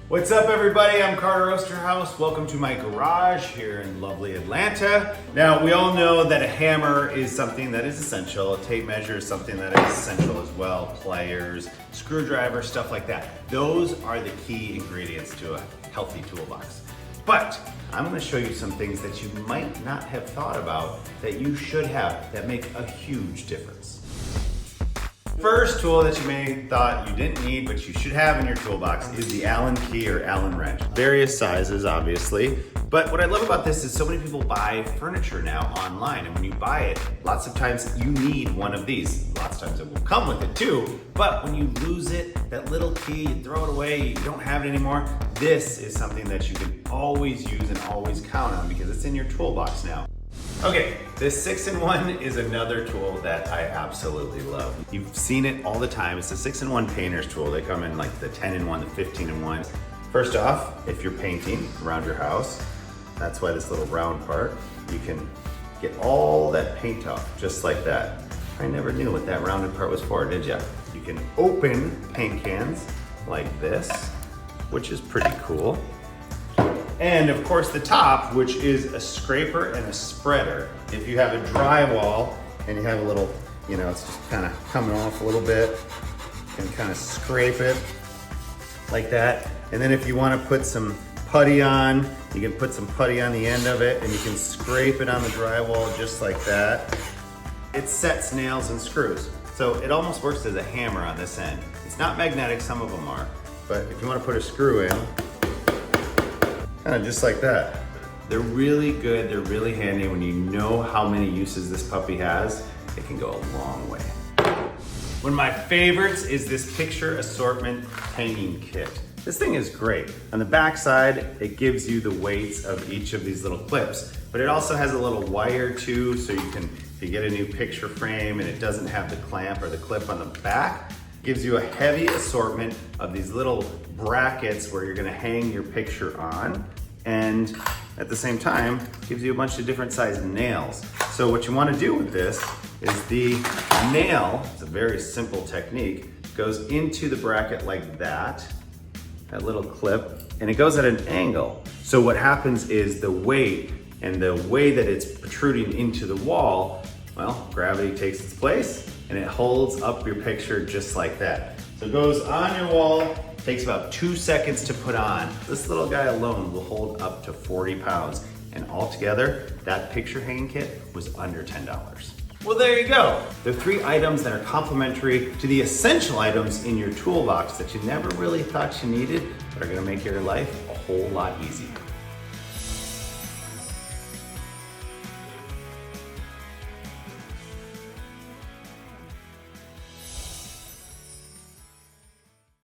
What's up everybody, I'm Carter Oosterhouse. Welcome to my garage here in lovely Atlanta. Now we all know that a hammer is something that is essential. A tape measure is something that is essential as well. Pliers, screwdriver, stuff like that. Those are the key ingredients to a healthy toolbox. But I'm gonna show you some things that you might not have thought about that you should have that make a huge difference. First tool that you may have thought you didn't need, but you should have in your toolbox is the Allen key or Allen wrench. Various sizes, obviously. But what I love about this is so many people buy furniture now online. And when you buy it, lots of times you need one of these. Lots of times it will come with it too. But when you lose it, that little key, you throw it away, you don't have it anymore. This is something that you can always use and always count on because it's in your toolbox now. Okay, this 6-in-1 is another tool that I absolutely love. You've seen it all the time. It's the 6-in-1 painter's tool. They come in like the 10-in-1, the 15-in-1. First off, if you're painting around your house, that's why this little round part, you can get all that paint off just like that. I never knew what that rounded part was for, did ya? You can open paint cans like this, which is pretty cool. And of course the top, which is a scraper and a spreader. If you have a drywall and you have a little, it's just kind of coming off a little bit, you can kind of scrape it like that. And then if you want to put some putty on, you can put some putty on the end of it and you can scrape it on the drywall just like that. It sets nails and screws. So it almost works as a hammer on this end. It's not magnetic, some of them are, but if you want to put a screw in, kind of just like that. They're really good, they're really handy. When you know how many uses this puppy has, it can go a long way. One of my favorites is this picture assortment hanging kit. This thing is great. On the back side, it gives you the weights of each of these little clips, but it also has a little wire too, so you can, if you get a new picture frame and it doesn't have the clamp or the clip on the back, gives you a heavy assortment of these little brackets where you're gonna hang your picture on, and at the same time, gives you a bunch of different size nails. So what you wanna do with this is the nail, it's a very simple technique, goes into the bracket like that little clip, and it goes at an angle. So what happens is the weight and the way that it's protruding into the wall, well, gravity takes its place and it holds up your picture just like that. So it goes on your wall, takes about 2 seconds to put on. This little guy alone will hold up to 40 pounds. And altogether, that picture hanging kit was under $10. Well, there you go. They're 3 items that are complementary to the essential items in your toolbox that you never really thought you needed, but are gonna make your life a whole lot easier.